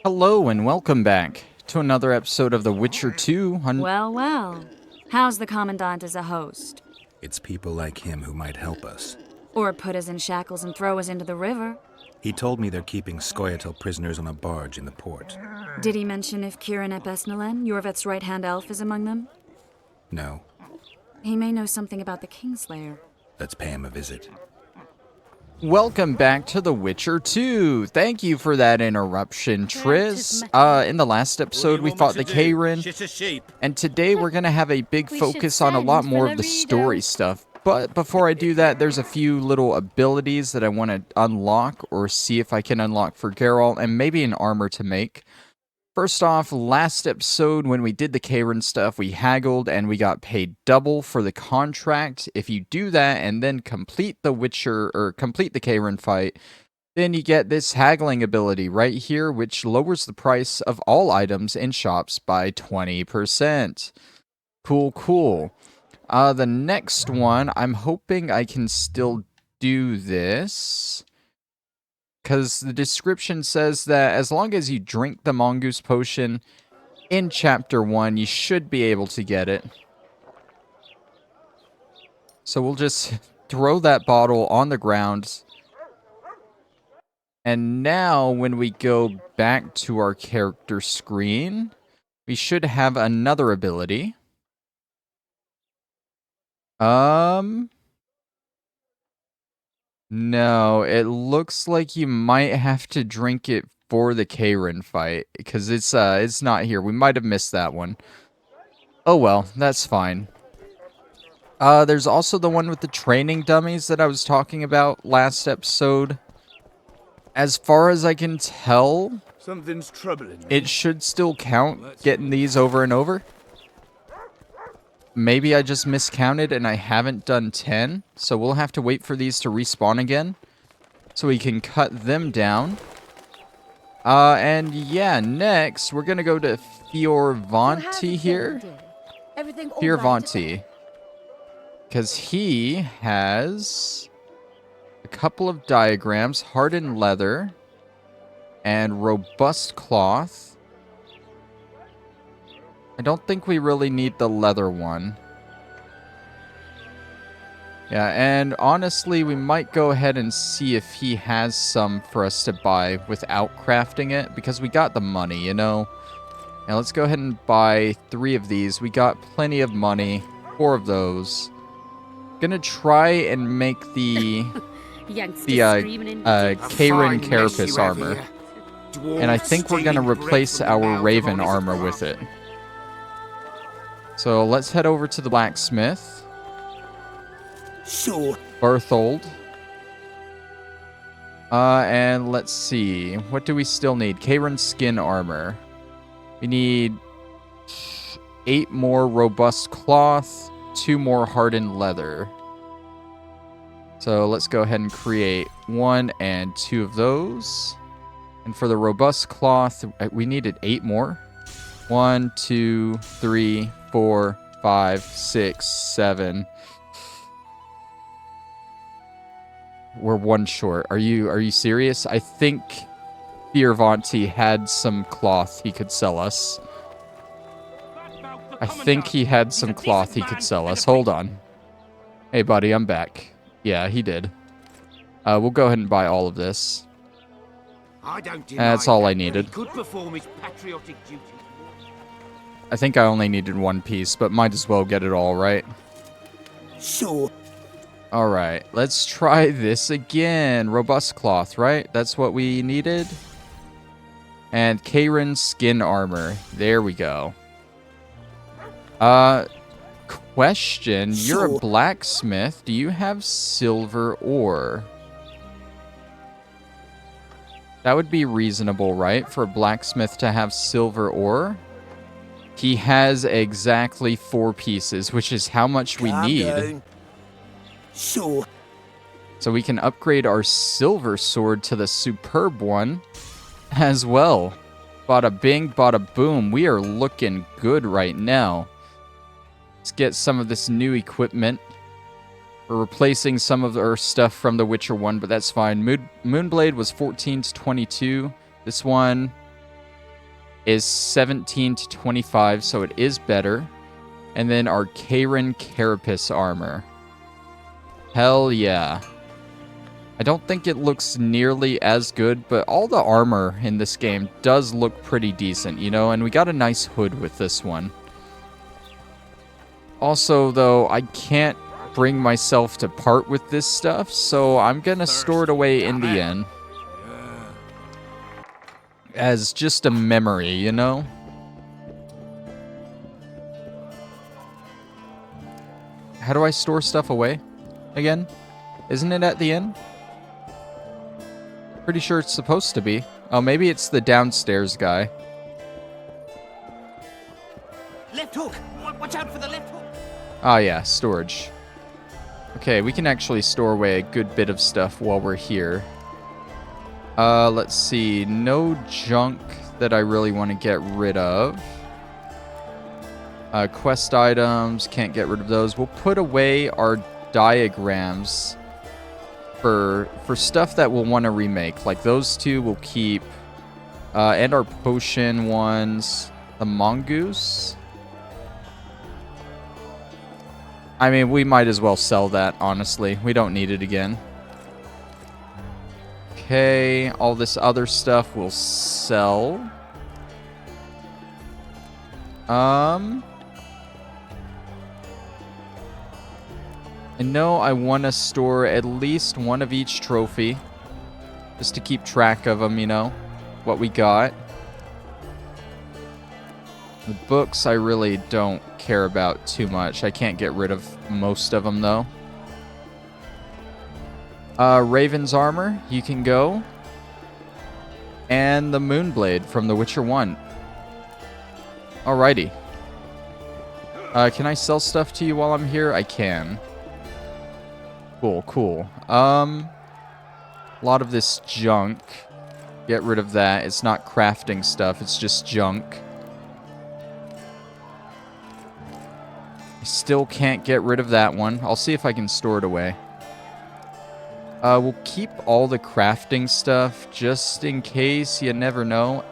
Hello and welcome back to another episode of The Witcher 2. Well, well. How's the Commandant as a host? It's people like him who might help us. Or put us in shackles and throw us into the river? He told me they're keeping Scoia'tael prisoners on a barge in the port. Did he mention if Kieran ep Esnalen, Yorvet's right-hand elf, is among them? No, He may know something about the Kingslayer. let's pay him a visit. Welcome back to The Witcher 2. Thank you for that interruption, Triss. In the last episode, we fought the Karen, and today we're going to have a big focus on a lot more of the story stuff. But before I do that, there's a few little abilities that I want to unlock or see if I can unlock for Geralt, and maybe an armor to make. First off, last episode when we did the Karen stuff, we haggled and we got paid double for the contract. If you do that and then complete the Witcher, or complete the Karen fight, then you get this haggling ability right here, which lowers the price of all items in shops by 20%. Cool, cool. The next one, I'm hoping I can still do this, because the description says that as long as you drink the mongoose potion in chapter 1, you should be able to get it. So we'll just throw that bottle on the ground. And now when we go back to our character screen, we should have another ability. No, it looks like you might have to drink it for the Karen fight, because it's not here. We might have missed that one. Oh well, that's fine. There's also the one with the training dummies that I was talking about last episode. As far as I can tell, Something's troubling me. it should still count getting these over and over. Maybe I just miscounted and I haven't done 10, so we'll have to wait for these to respawn again so we can cut them down. And yeah, next we're gonna go to Fioravanti here. Fioravanti, because he has a couple of diagrams: hardened leather and robust cloth. I don't think we really need the leather one. Yeah, and honestly, we might go ahead and see if he has some for us to buy without crafting it, because we got the money, you know? Now let's go ahead and buy 3 of these. We got plenty of money. 4 of those. Gonna try and make the Karen Carapace armor. And I think we're gonna replace our Raven armor with it. So let's head over to the blacksmith. Sure. Berthold. And let's see. What do we still need? Karen skin armor. We need 8 more robust cloth, 2 more hardened leather. So let's go ahead and create 1 and 2 of those. And for the robust cloth, we needed 8 more. 1, 2, 3, 4, 5, 6, 7. We're 1 short. Are you serious? I think Fioravanti had some cloth he could sell us. I think he had some cloth he could sell us. Hold on. Hey, buddy, I'm back. Yeah, he did. We'll go ahead and buy all of this. That's all I needed. Could perform his patriotic duty. I think I only needed 1 piece, but might as well get it all, right? Sure. Alright, let's try this again. Robust cloth, right? That's what we needed. And Karen skin armor. There we go. Question. You're a blacksmith. Do you have silver ore? That would be reasonable, right? For a blacksmith to have silver ore. He has exactly 4 pieces, which is how much we need. Sure. So we can upgrade our silver sword to the superb one as well. Bada bing, bada boom. We are looking good right now. Let's get some of this new equipment. We're replacing some of our stuff from The Witcher 1, but that's fine. Moonblade was 14 to 22. This one is 17 to 25, so it is better. And then our Karen Carapace armor. Hell yeah. I don't think it looks nearly as good, but all the armor in this game does look pretty decent, you know, and we got a nice hood with this one. Also, though, I can't bring myself to part with this stuff, so I'm gonna store it away in the end. As just a memory, you know? How do I store stuff away again? Isn't it at the end? Pretty sure it's supposed to be. Oh, maybe it's the downstairs guy. Left hook. Watch out for the left hook. Ah, yeah, storage. Okay, we can actually store away a good bit of stuff while we're here. Let's see. No junk that I really want to get rid of. Quest items, can't get rid of those. We'll put away our diagrams for stuff that we'll want to remake. Like those two we'll keep. And our potion ones. The mongoose. I mean, we might as well sell that, honestly. We don't need it again. Okay, all this other stuff we'll sell. And no, I want to store at least one of each trophy. Just to keep track of them, you know. What we got. The books I really don't care about too much. I can't get rid of most of them, though. Raven's armor, you can go. And the Moonblade from The Witcher 1. Alrighty. Can I sell stuff to you while I'm here? I can. Cool, cool. A lot of this junk. Get rid of that. It's not crafting stuff, it's just junk. I still can't get rid of that one. I'll see if I can store it away. We'll keep all the crafting stuff just in case, you never know.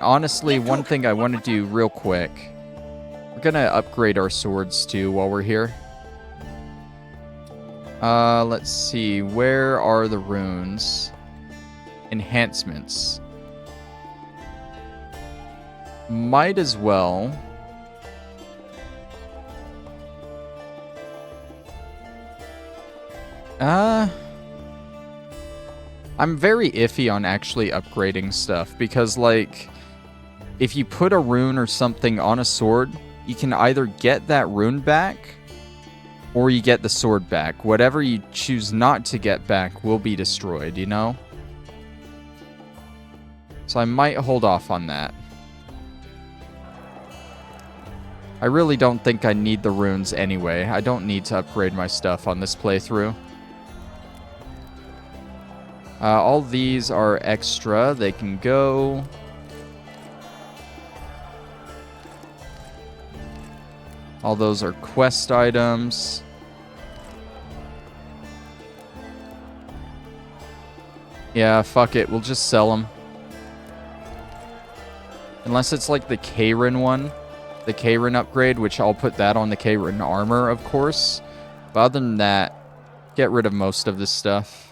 Honestly, one thing I want to do real quick. We're gonna upgrade our swords too while we're here. Let's see. Where are the runes? Enhancements. Might as well. I'm very iffy on actually upgrading stuff because, like, if you put a rune or something on a sword, you can either get that rune back or you get the sword back. Whatever you choose not to get back will be destroyed, you know? So I might hold off on that. I really don't think I need the runes anyway. I don't need to upgrade my stuff on this playthrough. All these are extra. They can go. All those are quest items. Yeah, fuck it. We'll just sell them. Unless it's like the Karen one. The Karen upgrade, which I'll put that on the Karen armor, of course. But other than that, get rid of most of this stuff.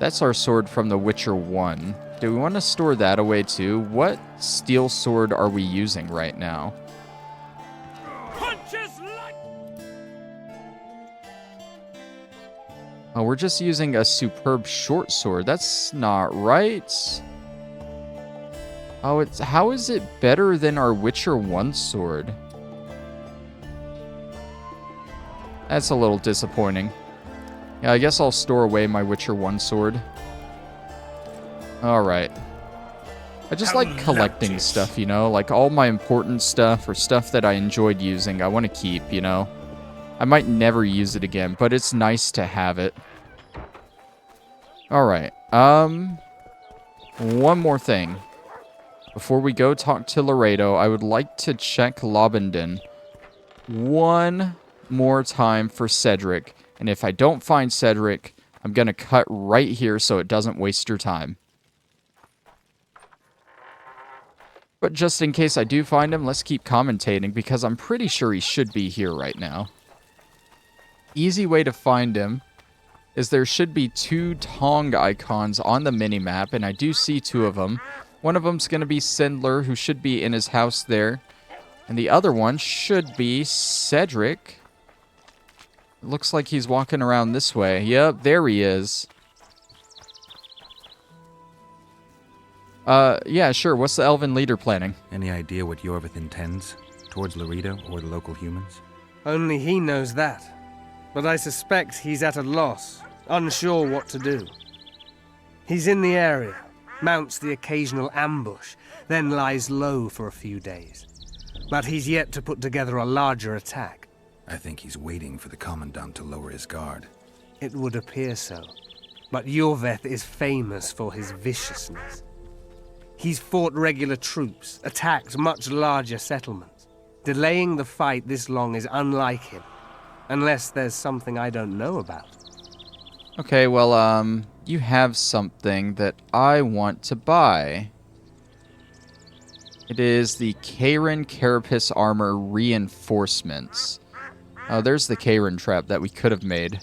That's our sword from The Witcher 1. Do we want to store that away too? What steel sword are we using right now? Oh, we're just using a superb short sword. That's not right. Oh, how is it better than our Witcher 1 sword? That's a little disappointing. Yeah, I guess I'll store away my Witcher 1 sword. Alright. I just like collecting stuff, you know? Like, all my important stuff or stuff that I enjoyed using, I want to keep, you know? I might never use it again, but it's nice to have it. Alright. One more thing. Before we go talk to Laredo, I would like to check Lobenden one more time for Cedric. And if I don't find Cedric, I'm going to cut right here so it doesn't waste your time. But just in case I do find him, let's keep commentating because I'm pretty sure he should be here right now. Easy way to find him is there should be 2 Tong icons on the minimap, and I do see 2 of them. One of them's going to be Sindler, who should be in his house there. And the other one should be Cedric. It looks like he's walking around this way. Yep, there he is. Yeah, sure. What's the elven leader planning? Any idea what Yorvith intends? Towards Laredo or the local humans? Only he knows that. But I suspect he's at a loss, unsure what to do. He's in the area, mounts the occasional ambush, then lies low for a few days. But he's yet to put together a larger attack. I think he's waiting for the Commandant to lower his guard. It would appear so. But Yorvith is famous for his viciousness. He's fought regular troops, attacked much larger settlements. Delaying the fight this long is unlike him. Unless there's something I don't know about. Okay, well, you have something that I want to buy. It is the Karen Carapace Armor Reinforcements. Oh, there's the Karen trap that we could have made.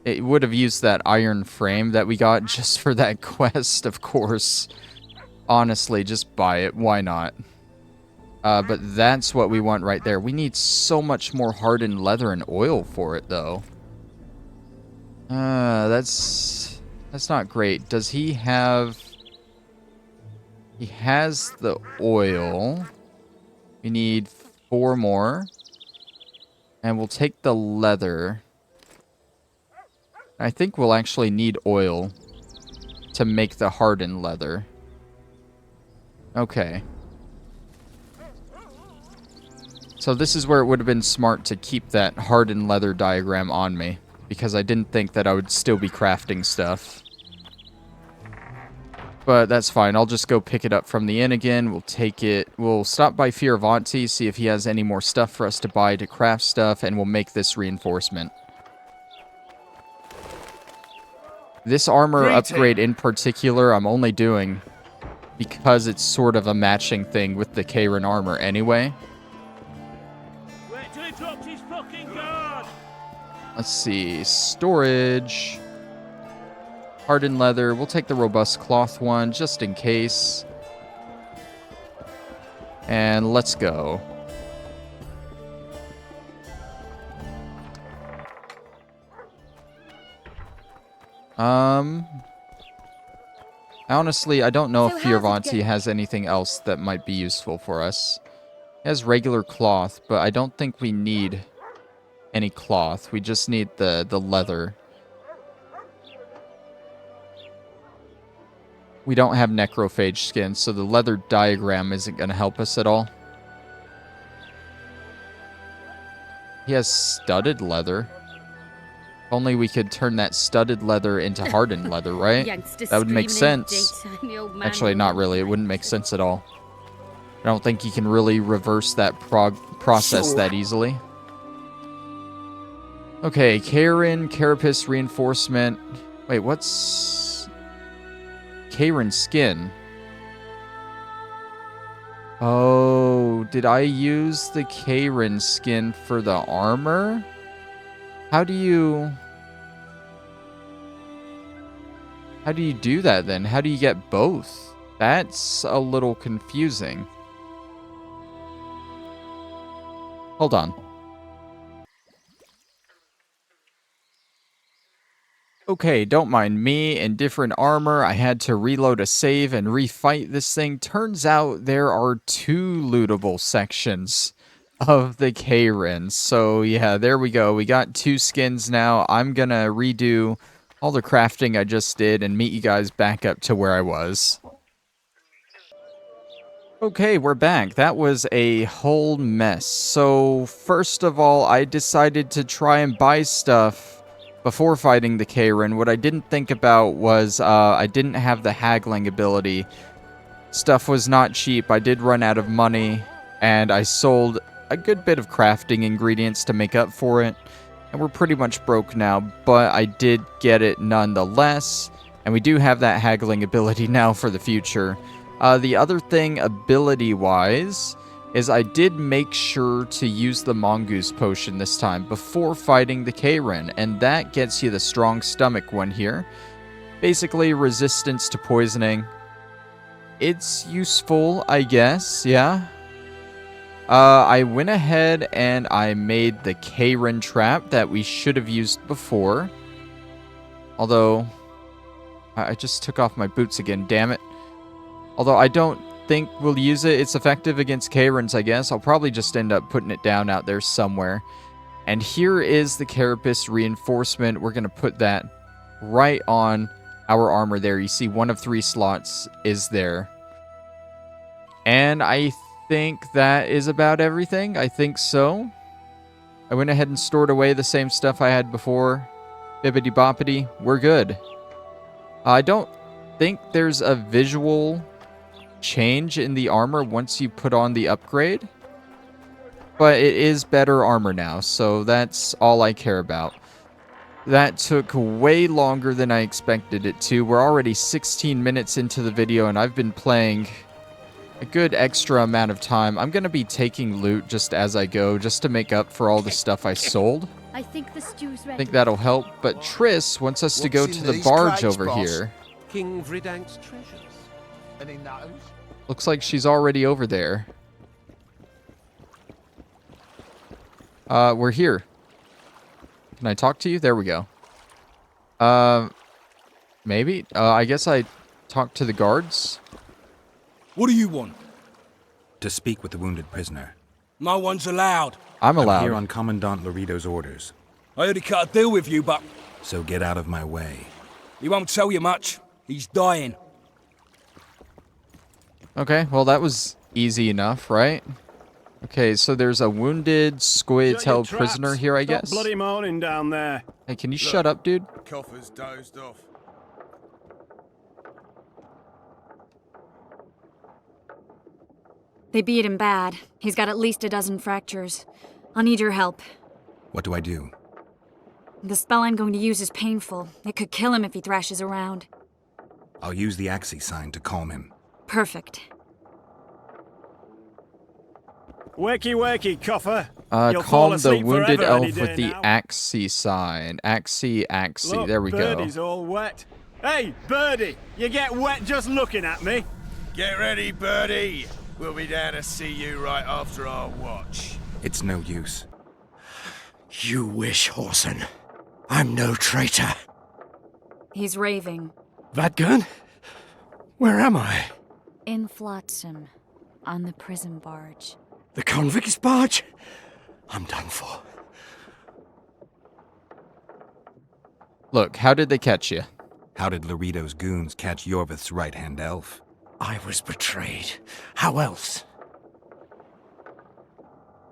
It would have used that iron frame that we got just for that quest, of course. Honestly, just buy it. Why not? But that's what we want right there. We need so much more hardened leather and oil for it, though. That's not great. Does he have... He has the oil. We need 4 more. And we'll take the leather. I think we'll actually need oil to make the hardened leather. Okay. So this is where it would have been smart to keep that hardened leather diagram on me, because I didn't think that I would still be crafting stuff. But that's fine. I'll just go pick it up from the inn again. We'll take it. We'll stop by Fioravanti, see if he has any more stuff for us to buy to craft stuff, and we'll make this reinforcement. This armor upgrade in particular, I'm only doing because it's sort of a matching thing with the Karen armor anyway. Wait till he drops his fucking guard! Let's see. Storage. Hardened leather. We'll take the robust cloth one just in case. And let's go. Honestly, I don't know if Fioravanti has anything else that might be useful for us. It has regular cloth, but I don't think we need any cloth. We just need the leather. We don't have necrophage skin, so the leather diagram isn't going to help us at all. He has studded leather. If only we could turn that studded leather into hardened leather, right? That would make sense. Actually, not really. It wouldn't make sense at all. I don't think you can really reverse that process that easily. Okay, Karen, Carapace Reinforcement. Wait, what's... Karen Skin? Oh, did I use the Karen Skin for the armor? How do you do that then? How do you get both? That's a little confusing. Hold on. Okay, don't mind me. In different armor, I had to reload a save and refight this thing. Turns out there are 2 lootable sections of the Karen. So yeah, there we go. We got 2 skins now. I'm gonna redo all the crafting I just did and meet you guys back up to where I was. Okay, we're back. That was a whole mess. So first of all, I decided to try and buy stuff before fighting the Karen. What I didn't think about was I didn't have the haggling ability. Stuff was not cheap. I did run out of money, and I sold a good bit of crafting ingredients to make up for it, and we're pretty much broke now, but I did get it nonetheless, and we do have that haggling ability now for the future. The other thing, ability-wise, is I did make sure to use the Mongoose Potion this time before fighting the Karen, and that gets you the Strong Stomach one here. Basically, resistance to poisoning. It's useful, I guess, yeah. I went ahead and I made the Karen trap that we should have used before. Although, I just took off my boots again, damn it. Although I don't think we'll use it. It's effective against Karens, I guess. I'll probably just end up putting it down out there somewhere. And here is the Carapace reinforcement. We're going to put that right on our armor there. You see 1 of 3 slots is there. And I think that is about everything. I think so. I went ahead and stored away the same stuff I had before. Bibbidi boppity. We're good. I don't think there's a visual change in the armor once you put on the upgrade. But it is better armor now, so that's all I care about. That took way longer than I expected it to. We're already 16 minutes into the video, and I've been playing a good extra amount of time. I'm going to be taking loot just as I go, just to make up for all the stuff I sold. I think the stew's ready. I think that'll help, but Triss wants us to go to the barge over here. King Vridank's treasures. Any knows? Looks like she's already over there. We're here. Can I talk to you? There we go. Maybe? I guess I talk to the guards. What do you want? To speak with the wounded prisoner. No one's allowed. I'm allowed. I'm here on Commandant Laredo's orders. I heard he cut a deal with you, but So get out of my way. he won't tell you much. He's dying. Okay, well that was easy enough, right? Okay, so there's a wounded Scoia'tael prisoner here, I guess. Bloody moaning down there. Hey, can you shut up, dude? Coffer's dozed off. They beat him bad. He's got at least a dozen fractures. I'll need your help. What do I do? The spell I'm going to use is painful. It could kill him if he thrashes around. I'll use the Axii sign to calm him. Perfect. Wakey, wakey, coffer. You'll fall Calm the asleep wounded forever any elf day with the now. Axii sign. Axii. Look, There we go. Birdie's all wet. Hey, Birdie, you get wet just looking at me. Get ready, Birdie. We'll be down to see you right after our watch. It's no use. You wish, Horson. I'm no traitor. He's raving. Vadgun? Where am I? In Flotsam, on the prison barge. The convict's barge? I'm done for. Look, how did they catch you? How did Laredo's goons catch Yorvith's right-hand elf? I was betrayed. How else?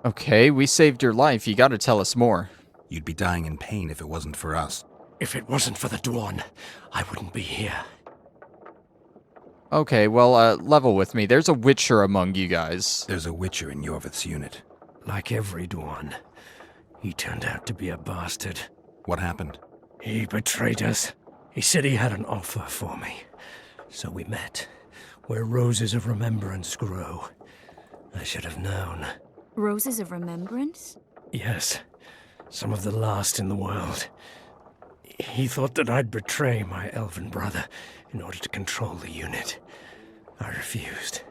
Okay, we saved your life. You gotta tell us more. You'd be dying in pain if it wasn't for us. If it wasn't for the Dwarn, I wouldn't be here. Okay, well, level with me. There's a Witcher among you guys. There's a Witcher in Yorvith's unit. Like every Dwarn, he turned out to be a bastard. What happened? He betrayed us. He said he had an offer for me. So we met, where Roses of Remembrance grow. I should have known. Roses of Remembrance? Yes, some of the last in the world. He thought that I'd betray my elven brother in order to control the unit. I refused,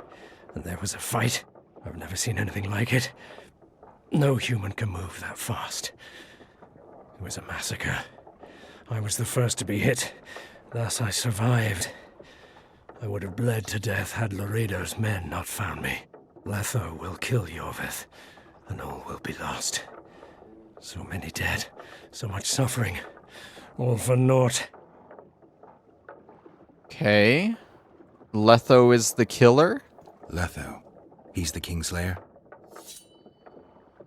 and there was a fight. I've never seen anything like it. No human can move that fast. It was a massacre. I was the first to be hit, thus I survived. I would have bled to death had Laredo's men not found me. Letho will kill Yorvith, and all will be lost. So many dead, so much suffering, all for naught. Okay. Letho is the killer? Letho. He's the Kingslayer?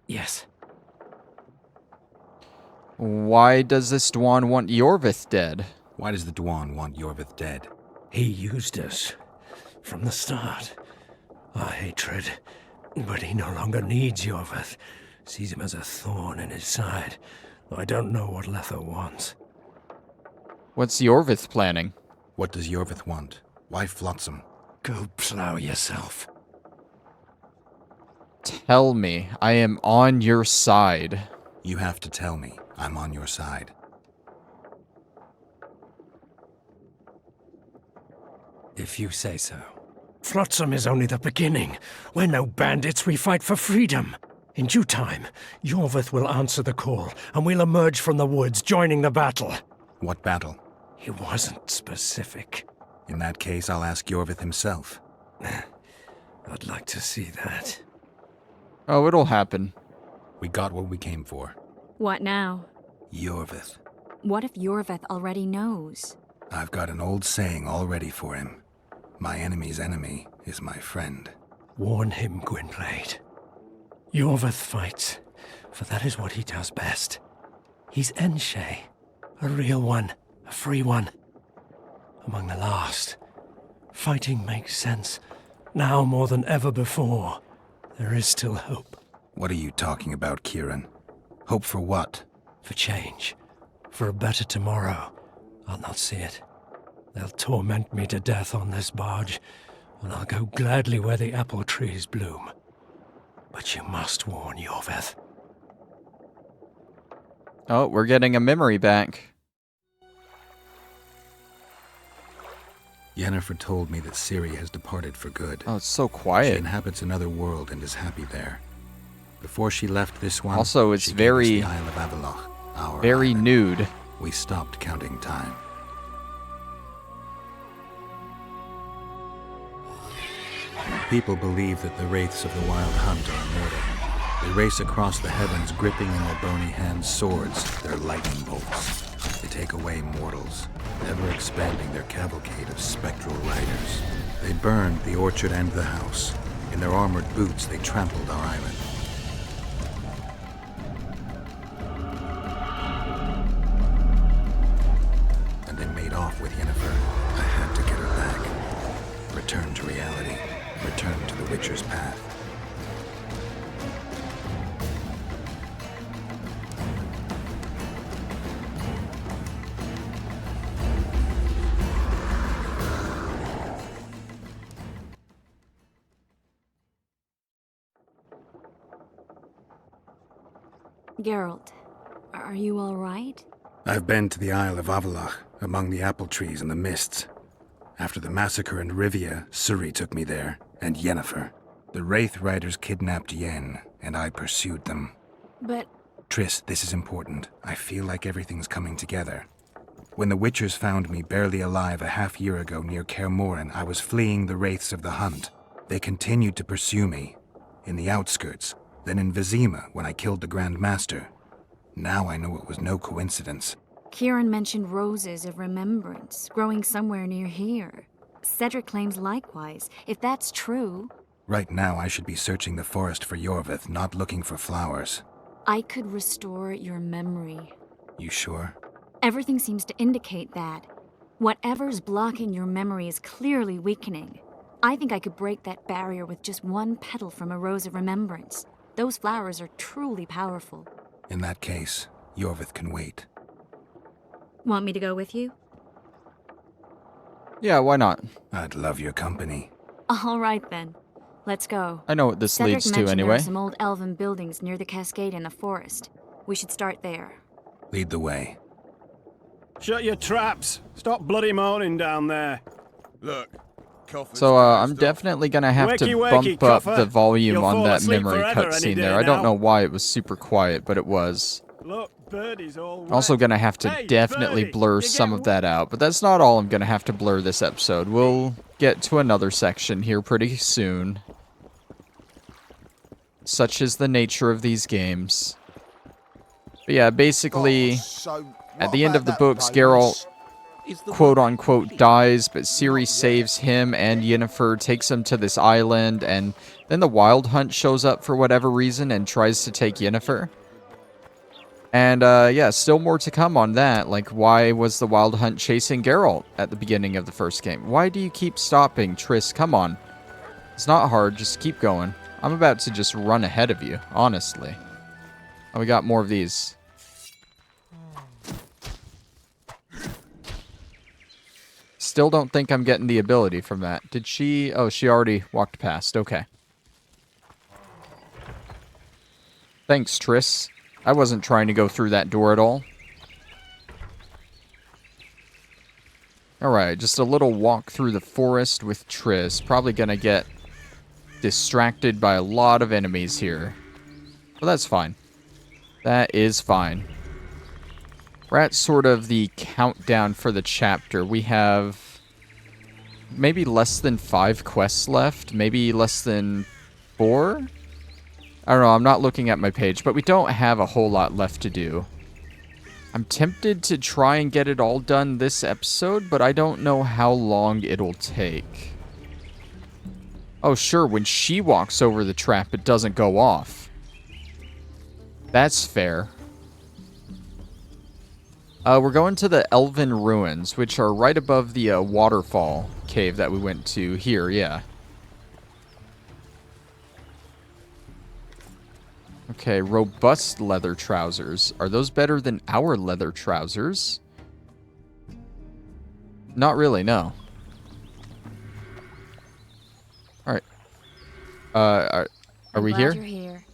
Yes. Why does this Dwan want Yorvith dead? Why does the Dwan want Yorvith dead? He used us from the start. Our hatred. But he no longer needs Yorvith. Sees him as a thorn in his side. Though I don't know what Letho wants. What's Yorvith planning? What does Yorvith want? Why Flotsam? Go plow yourself. Tell me I am on your side. You have to tell me I'm on your side. If you say so. Flotsam is only the beginning. We're no bandits, we fight for freedom. In due time, Yorvith will answer the call, and we'll emerge from the woods, joining the battle. What battle? He wasn't specific. In that case, I'll ask Yorvith himself. I'd like to see that. Oh, it'll happen. We got what we came for. What now? Yorvith. What if Yorvith already knows? I've got an old saying all ready for him. My enemy's enemy is my friend. Warn him, Gwynblade. Yorvith fights, for that is what he does best. He's Enshe, a real one, a free one. Among the last. Fighting makes sense. Now more than ever before. There is still hope. What are you talking about, Kieran? Hope for what? For change. For a better tomorrow. I'll not see it. They'll torment me to death on this barge, and I'll go gladly where the apple trees bloom. But you must warn Yorvith. Oh, we're getting a memory back. Yennefer told me that Ciri has departed for good. Oh, it's so She quiet. inhabits another world and is happy there. Before she left this one, Also, it's she gave very- us the Isle of Avallac'h, our Very island. nude. We stopped counting time. People believe that the wraiths of the Wild Hunt are immortal. They race across the heavens, gripping in their bony hands swords, their lightning bolts. They take away mortals, ever expanding their cavalcade of spectral riders. They burned the orchard and the house. In their armored boots, they trampled our island. And they made off with Yennefer. I had to get her back. Return to reality. Return to the Witcher's path. Geralt, are you all right? I've been to the Isle of Avallac'h, among the apple trees and the mists. After the massacre in Rivia, Ciri took me there, and Yennefer. The Wraith Riders kidnapped Yen, and I pursued them. But Triss, this is important. I feel like everything's coming together. When the Witchers found me barely alive a half-year ago near Kaer Morhen, I was fleeing the Wraiths of the Hunt. They continued to pursue me, in the outskirts, then in Vizima when I killed the Grand Master. Now I know it was no coincidence. Kieran mentioned Roses of Remembrance, growing somewhere near here. Cedric claims likewise. If that's true, Right now I should be searching the forest for Yorvith, not looking for flowers. I could restore your memory. You sure? Everything seems to indicate that. Whatever's blocking your memory is clearly weakening. I think I could break that barrier with just one petal from a Rose of Remembrance. Those flowers are truly powerful. In that case, Yorvith can wait. Want me to go with you? Yeah, why not? I'd love your company. All right then. Let's go. I know what this Cedric leads to mentioned there anyway. are some old elven buildings near the cascade in the forest. We should start there. Lead the way. Shut your traps. Stop bloody moaning down there. Look, coffers So, I'm closed off. definitely gonna have to Wakey, bump wakey, up coffer. the volume You'll on fall that asleep memory forever any cutscene day there. I don't now. know why it was super quiet, but it was. Look, Birdie's all wet. Also gonna have to Hey, definitely Birdie, blur you some get of that out, but that's not all I'm gonna have to blur this episode. We'll get to another section here pretty soon. Such is the nature of these games. But yeah, basically, at the end of the books, Geralt, quote-unquote, dies, but Ciri saves him and Yennefer, takes him to this island, and then the Wild Hunt shows up for whatever reason and tries to take Yennefer. And, yeah, still more to come on that. Like, why was the Wild Hunt chasing Geralt at the beginning of the first game? Why do you keep stopping, Triss? Come on. It's not hard, just keep going. I'm about to just run ahead of you, honestly. Oh, we got more of these. Still don't think I'm getting the ability from that. Did she? Oh, she already walked past. Okay. Thanks, Triss. I wasn't trying to go through that door at all. Alright, just a little walk through the forest with Triss. Probably gonna get distracted by a lot of enemies here. But that's fine. That is fine. We're at sort of the countdown for the chapter. We have maybe less than 5 quests left. Maybe less than 4? I don't know, I'm not looking at my page, but we don't have a whole lot left to do. I'm tempted to try and get it all done this episode, but I don't know how long it'll take. Oh, sure, when she walks over the trap, it doesn't go off. That's fair. We're going to the Elven Ruins, which are right above the waterfall cave that we went to here, yeah. Okay, robust leather trousers. Are those better than our leather trousers? Not really, no. Alright. Are we here? You're here.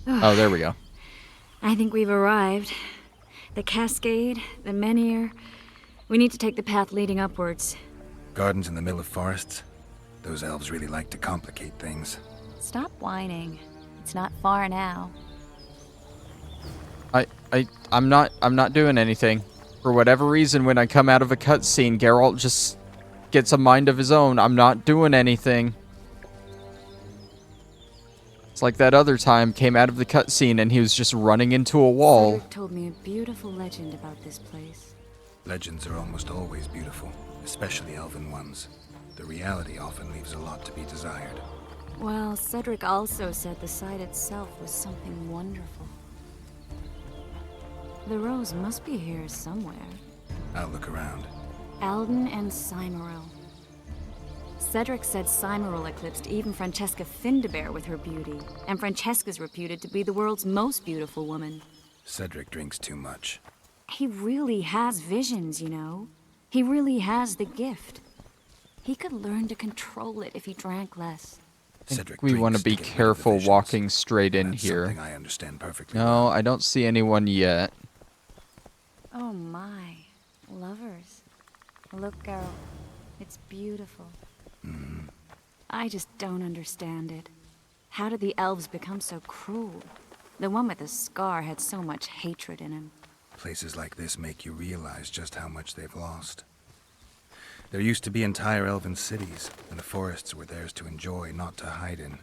Oh, there we go. I think we've arrived. The cascade, the menhir. We need to take the path leading upwards. Gardens in the middle of forests? Those elves really like to complicate things. Stop whining. It's not far now. I'm not doing anything. For whatever reason, when I come out of a cutscene, Geralt just gets a mind of his own. I'm not doing anything. It's like that other time, came out of the cutscene and he was just running into a wall. Cedric told me a beautiful legend about this place. Legends are almost always beautiful, especially elven ones. The reality often leaves a lot to be desired. Well, Cedric also said the site itself was something wonderful. The rose must be here somewhere. I'll look around. Alden and Cymoril. Cedric said Cymoril eclipsed even Francesca Findabair with her beauty, and Francesca's reputed to be the world's most beautiful woman. Cedric drinks too much. He really has visions, you know. He really has the gift. He could learn to control it if he drank less. Cedric We want to be drinks get rid of the careful visions. walking straight in That's here. something I understand perfectly No, well. I don't see anyone yet. Oh my, lovers. Look, girl, it's beautiful. I just don't understand it. How did the elves become so cruel? The one with the scar had so much hatred in him. Places like this make you realize just how much they've lost. There used to be entire elven cities, and the forests were theirs to enjoy, not to hide in.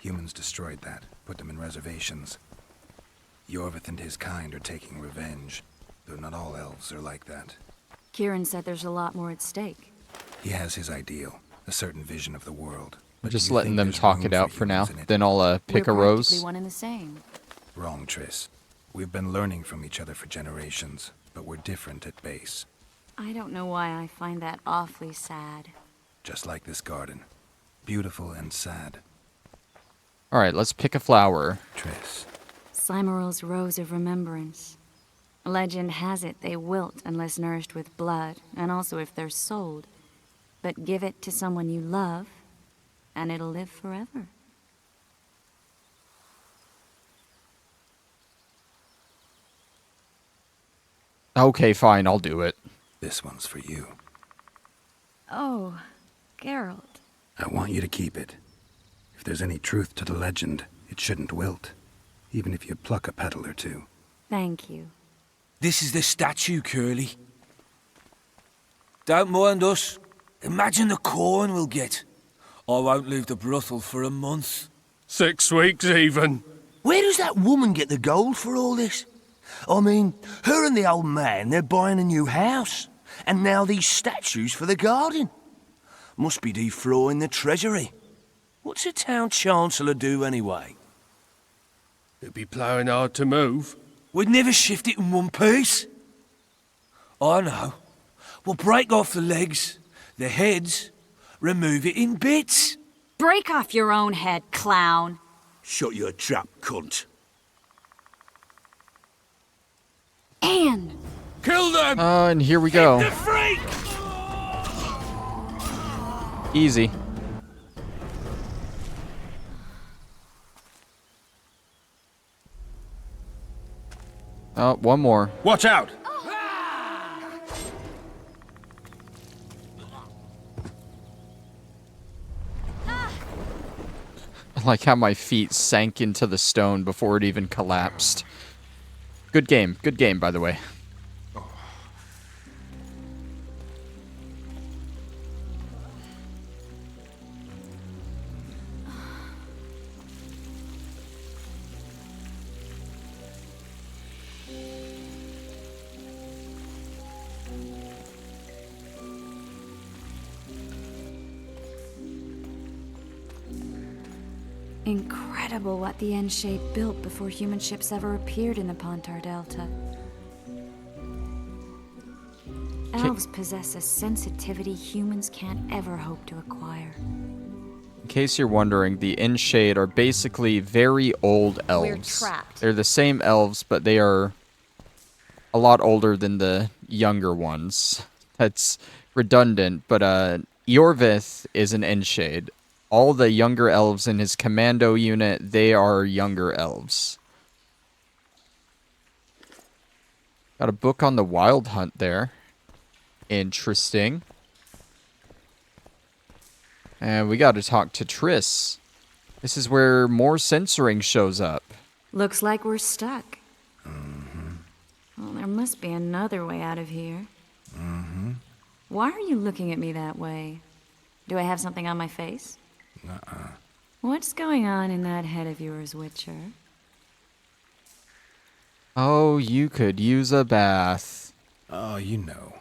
Humans destroyed that, put them in reservations. Yorvith and his kind are taking revenge, though not all elves are like that. Kieran said there's a lot more at stake. He has his ideal, a certain vision of the world. But Just do you letting think them there's talk room it out for now. humans in it? Then I'll pick We're a practically rose. one and the same. Wrong, Triss. We've been learning from each other for generations, but we're different at base. I don't know why I find that awfully sad. Just like this garden. Beautiful and sad. Alright, let's pick a flower. Triss. Cymoril's Rose of Remembrance. Legend has it they wilt unless nourished with blood, and also if they're sold. But give it to someone you love, and it'll live forever. Okay, fine, I'll do it. This one's for you. Oh, Geralt. I want you to keep it. If there's any truth to the legend, it shouldn't wilt. Even if you pluck a petal or two. Thank you. This is the statue, Curly. Don't mind us. Imagine the corn we'll get. I won't leave the brothel for a month. 6 weeks even. Where does that woman get the gold for all this? I mean, her and the old man, they're buying a new house. And now these statues for the garden. Must be defraying the treasury. What's a town chancellor do anyway? It'd be ploughing hard to move. We'd never shift it in one piece. I know. We'll break off the legs, the heads, remove it in bits. Break off your own head, clown. Shut your trap, cunt. Anne! Kill them! And here we go. The freak! Easy. Oh, one more. Watch out! I like how my feet sank into the stone before it even collapsed. Good game, by the way. Incredible what the N-shape built before human ships ever appeared in the Pontar Delta. Elves possess a sensitivity humans can't ever hope to acquire. In case you're wondering, the In-Shade are basically very old elves. We're trapped. They're the same elves, but they are a lot older than the younger ones. That's redundant, but Yorvith is an In-Shade. All the younger elves in his commando unit, they are younger elves. Got a book on the Wild Hunt there. Interesting. And we got to talk to Triss. This is where more censoring shows up. Looks like we're stuck. Well, there must be another way out of here. Why are you looking at me that way? Do I have something on my face? What's going on in that head of yours, Witcher? Oh, you could use a bath. Oh, you know.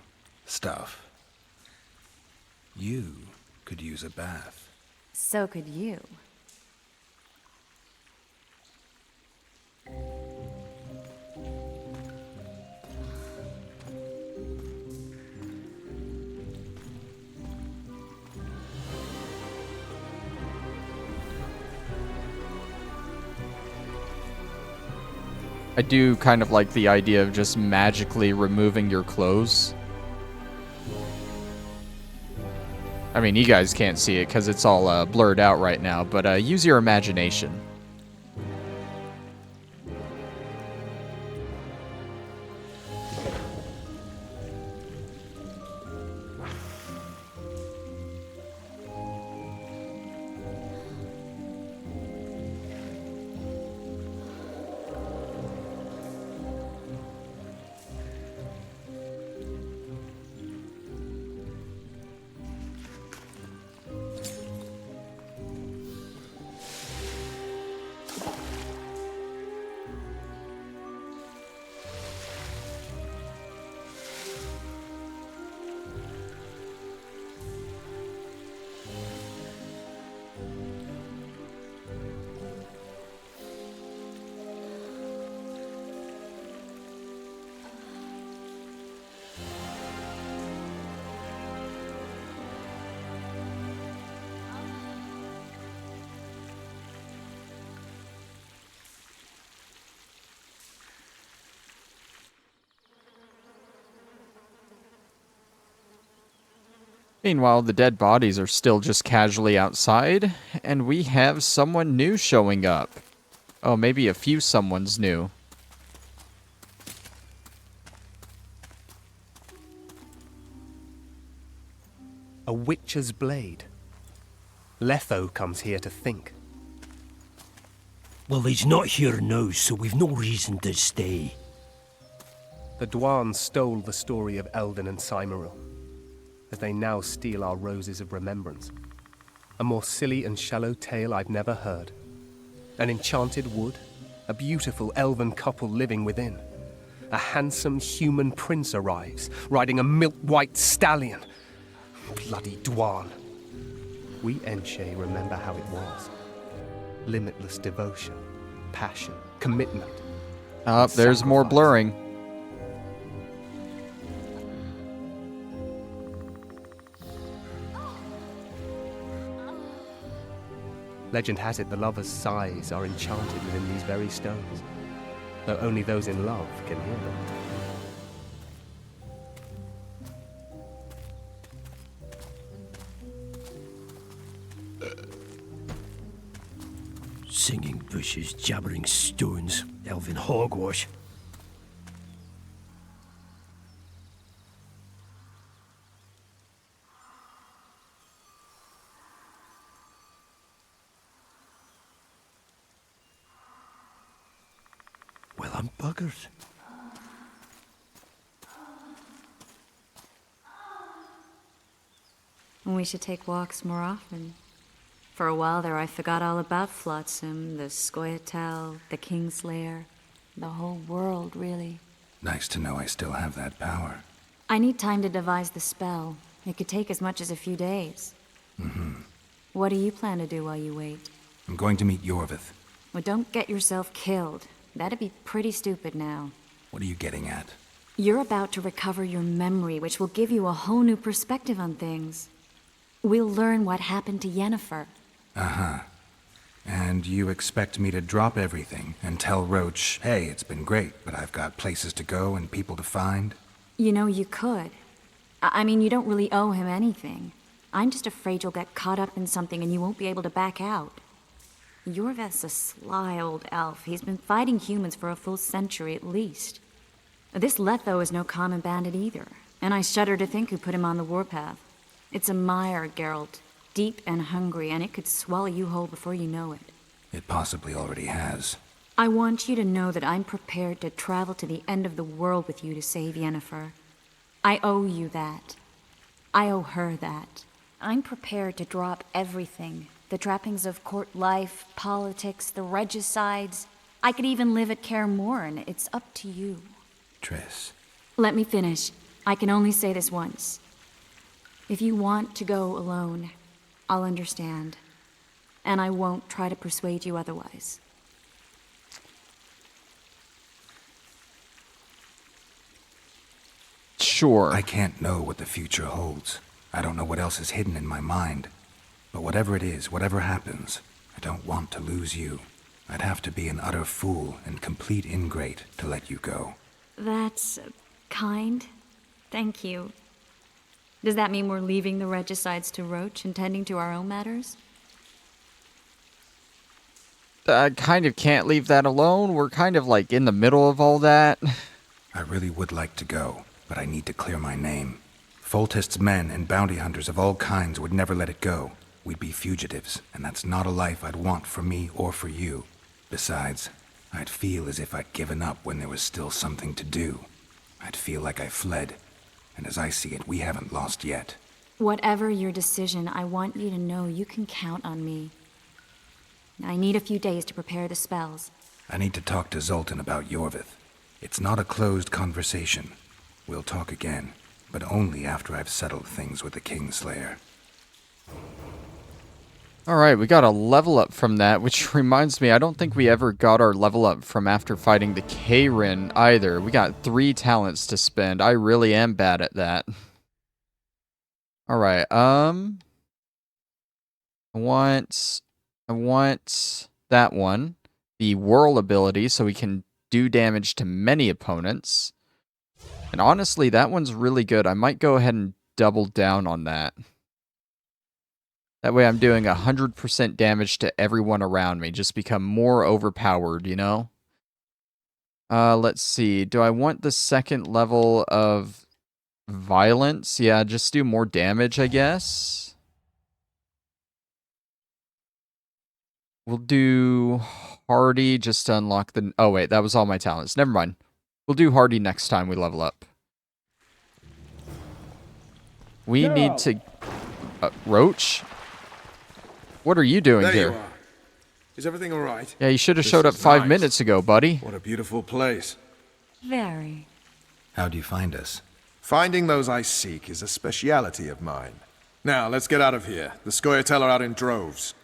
Stuff. You could use a bath. So could you. I do kind of like the idea of just magically removing your clothes. I mean, you guys can't see it because it's all blurred out right now, but use your imagination. Meanwhile, the dead bodies are still just casually outside, and we have someone new showing up. Oh, maybe a few someone's new. A witcher's blade. Letho comes here to think. Well, he's not here now, so we've no reason to stay. The Dwan stole the story of Eldon and Cymoril, as they now steal our Roses of Remembrance. A more silly and shallow tale I've never heard. An enchanted wood, a beautiful elven couple living within. A handsome human prince arrives, riding a milk-white stallion. Bloody Dwan. We Enshe remember how it was. Limitless devotion, passion, commitment. There's more blurring. Legend has it the lovers' sighs are enchanted within these very stones, though only those in love can hear them. Singing bushes, jabbering stones, elven hogwash. Well, I'm buggered. We should take walks more often. For a while there, I forgot all about Flotsam, the Scoia'tael, the Kingslayer, the whole world, really. Nice to know I still have that power. I need time to devise the spell. It could take as much as a few days. What do you plan to do while you wait? I'm going to meet Yorvith. Well, don't get yourself killed. That'd be pretty stupid now. What are you getting at? You're about to recover your memory, which will give you a whole new perspective on things. We'll learn what happened to Yennefer. Uh-huh. And you expect me to drop everything and tell Roach, hey, it's been great, but I've got places to go and people to find? You know, you could. I mean, you don't really owe him anything. I'm just afraid you'll get caught up in something and you won't be able to back out. Yorvith's a sly old elf. He's been fighting humans for a full century at least. This Letho is no common bandit either, and I shudder to think who put him on the warpath. It's a mire, Geralt. Deep and hungry, and it could swallow you whole before you know it. It possibly already has. I want you to know that I'm prepared to travel to the end of the world with you to save Yennefer. I owe you that. I owe her that. I'm prepared to drop everything. The trappings of court life, politics, the regicides. I could even live at Kaer Morhen. It's up to you. Triss. Let me finish. I can only say this once. If you want to go alone, I'll understand. And I won't try to persuade you otherwise. Sure. I can't know what the future holds. I don't know what else is hidden in my mind. But whatever it is, whatever happens, I don't want to lose you. I'd have to be an utter fool and complete ingrate to let you go. That's kind. Thank you. Does that mean we're leaving the regicides to Roach and tending to our own matters? I kind of can't leave that alone. We're kind of like in the middle of all that. I really would like to go, but I need to clear my name. Foltest's men and bounty hunters of all kinds would never let it go. We'd be fugitives, and that's not a life I'd want for me or for you. Besides, I'd feel as if I'd given up when there was still something to do. I'd feel like I fled, and as I see it, we haven't lost yet. Whatever your decision, I want you to know you can count on me. I need a few days to prepare the spells. I need to talk to Zoltan about Yorvith. It's not a closed conversation. We'll talk again, but only after I've settled things with the Kingslayer. Alright, we got a level up from that, which reminds me, I don't think we ever got our level up from after fighting the Kayrin either. We got 3 talents to spend. I really am bad at that. Alright, I want that one. The Whirl ability, so we can do damage to many opponents. And honestly, that one's really good. I might go ahead and double down on that. That way I'm doing 100% damage to everyone around me. Just become more overpowered, you know? Let's see. Do I want the second level of violence? Yeah, just do more damage, I guess. We'll do Hardy just to unlock the... Oh, wait, that was all my talents. Never mind. We'll do Hardy next time we level up. We need to... Roach? What are you doing there here? You are. Is everything all right? Yeah, you should have showed up 5 minutes ago, buddy. What a beautiful place. Very. How'd you find us? Finding those I seek is a speciality of mine. Now, let's get out of here. The Scoia'tael are out in droves.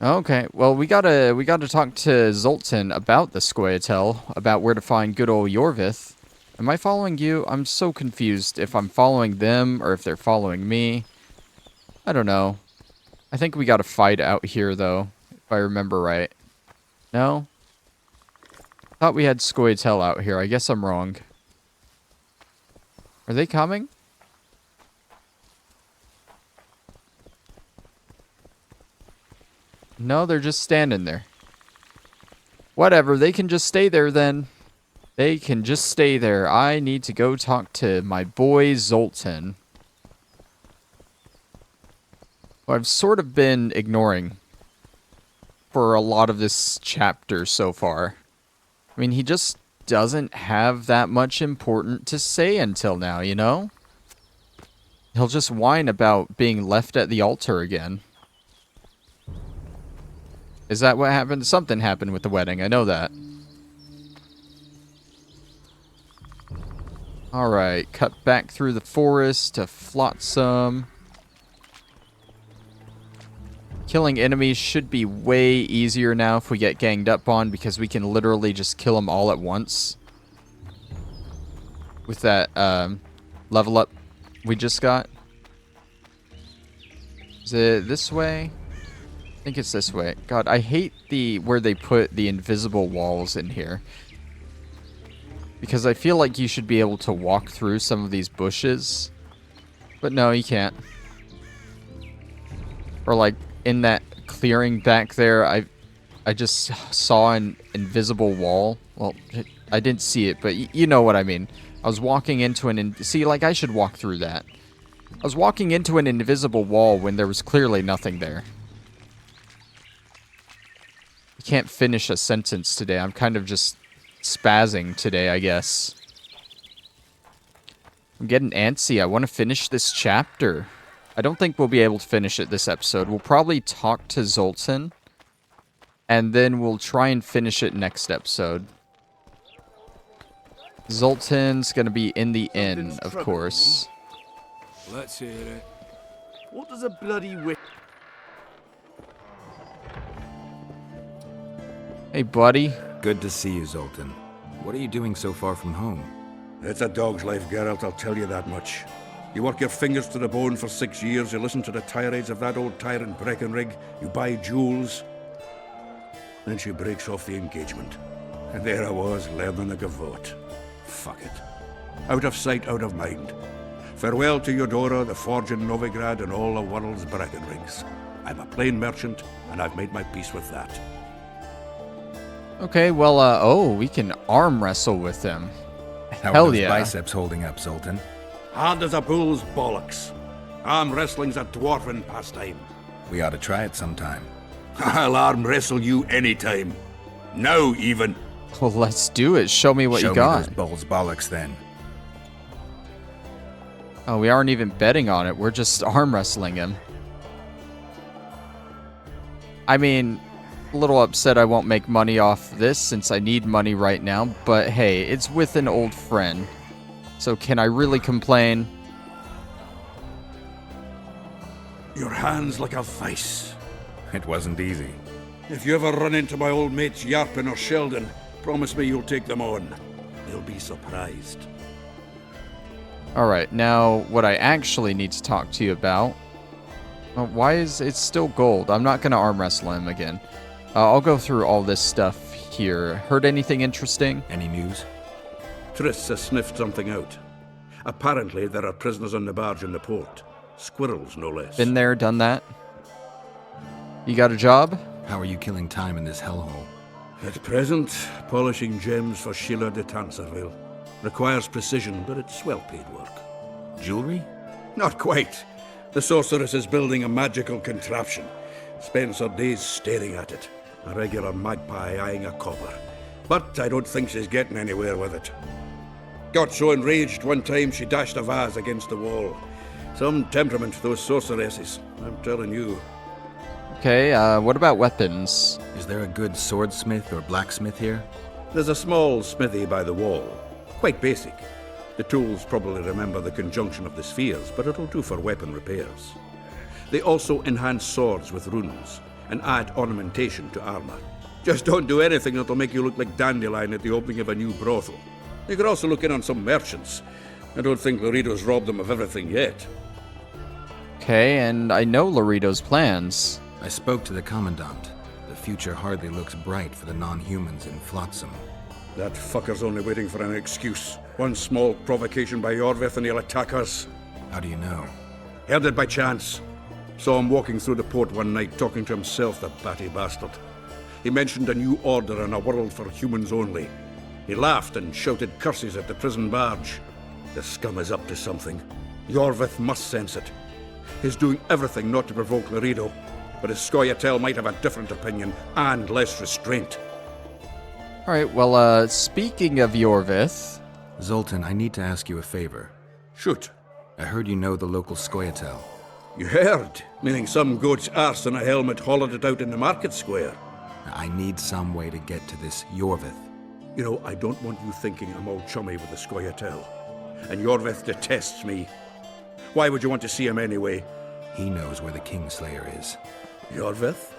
Okay, well, we gotta talk to Zoltan about the Scoia'tael, about where to find good old Yorvith. Am I following you? I'm so confused if I'm following them or if they're following me. I don't know. I think we gotta fight out here, though, if I remember right. No? Thought we had Scoia'tael out here. I guess I'm wrong. Are they coming? No, they're just standing there. Whatever, they can just stay there then. They can just stay there. I need to go talk to my boy Zoltan, who I've sort of been ignoring for a lot of this chapter so far. I mean, he just doesn't have that much important to say until now, you know? He'll just whine about being left at the altar again. Is that what happened? Something happened with the wedding, I know that. Alright, cut back through the forest to Flotsam. Killing enemies should be way easier now if we get ganged up on, because we can literally just kill them all at once. With that level up we just got. Is it this way? I think it's this way. God, I hate where they put the invisible walls in here. Because I feel like you should be able to walk through some of these bushes. But no, you can't. Or like in that clearing back there, I just saw an invisible wall. Well, I didn't see it, but you know what I mean. I was walking into see, like, I should walk through that. I was walking into an invisible wall when there was clearly nothing there. I can't finish a sentence today. I'm kind of just spazzing today, I guess. I'm getting antsy. I want to finish this chapter. I don't think we'll be able to finish it this episode. We'll probably talk to Zoltan, and then we'll try and finish it next episode. Zoltan's gonna be in the inn, of course. Let's hear it. What does a bloody witch... Hey, buddy. Good to see you, Zoltan. What are you doing so far from home? It's a dog's life, Geralt, I'll tell you that much. You work your fingers to the bone for 6 years, you listen to the tirades of that old tyrant Breckenrig, you buy jewels. Then she breaks off the engagement. And there I was, learning the gavotte. Fuck it. Out of sight, out of mind. Farewell to Eudora, the forge in Novigrad, and all the world's Breckenrigs. I'm a plain merchant, and I've made my peace with that. Okay, well, oh, we can arm wrestle with him. How Hell are those yeah. biceps holding up, Zoltan? Hard as a bull's bollocks. Arm wrestling's a dwarven pastime. We ought to try it sometime. I'll arm wrestle you anytime. Now, even. Well, let's do it. Show me what you got. Show me those bull's bollocks, then. Oh, we aren't even betting on it. We're just arm wrestling him. I mean, a little upset I won't make money off this since I need money right now, but hey, it's with an old friend. So can I really complain? Your hand's like a vice. It wasn't easy. If you ever run into my old mates Yarpin or Sheldon, promise me you'll take them on. They'll be surprised. Alright, now what I actually need to talk to you about... why is it still gold? I'm not going to arm wrestle him again. I'll go through all this stuff here. Heard anything interesting? Any news? Triss has sniffed something out. Apparently there are prisoners on the barge in the port. Squirrels, no less. Been there, done that. You got a job? How are you killing time in this hellhole? At present, polishing gems for Sheila de Tanserville. Requires precision, but it's well-paid work. Jewelry? Not quite. The sorceress is building a magical contraption. Spends her days staring at it. A regular magpie eyeing a copper. But I don't think she's getting anywhere with it. Got so enraged one time she dashed a vase against the wall. Some temperament, those sorceresses. I'm telling you. Okay, what about weapons? Is there a good swordsmith or blacksmith here? There's a small smithy by the wall. Quite basic. The tools probably remember the conjunction of the spheres, but it'll do for weapon repairs. They also enhance swords with runes, and add ornamentation to armor. Just don't do anything that'll make you look like Dandelion at the opening of a new brothel. You could also look in on some merchants. I don't think Laredo's robbed them of everything yet. Okay, and I know Laredo's plans. I spoke to the Commandant. The future hardly looks bright for the non-humans in Flotsam. That fucker's only waiting for an excuse. One small provocation by Orvith and he'll attack us. How do you know? Heard it by chance. Saw him walking through the port one night, talking to himself, the batty bastard. He mentioned a new order and a world for humans only. He laughed and shouted curses at the prison barge. The scum is up to something. Yorvith must sense it. He's doing everything not to provoke Laredo, but his Scoia'tael might have a different opinion and less restraint. Alright, well, speaking of Yorvith... Zoltan, I need to ask you a favor. Shoot. I heard you know the local Scoia'tael. You heard? Meaning some goat's arse in a helmet hollowed it out in the market square. I need some way to get to this Yorvith. You know, I don't want you thinking I'm all chummy with the Scoia'tael. And Yorvith detests me. Why would you want to see him anyway? He knows where the Kingslayer is. Yorvith?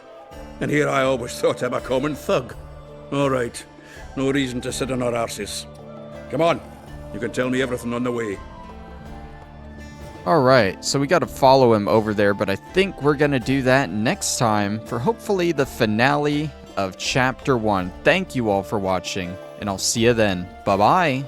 And here I always thought him a common thug. All right. No reason to sit on our arses. Come on. You can tell me everything on the way. Alright, so we gotta follow him over there, but I think we're gonna do that next time for hopefully the finale of Chapter 1. Thank you all for watching, and I'll see you then. Bye-bye.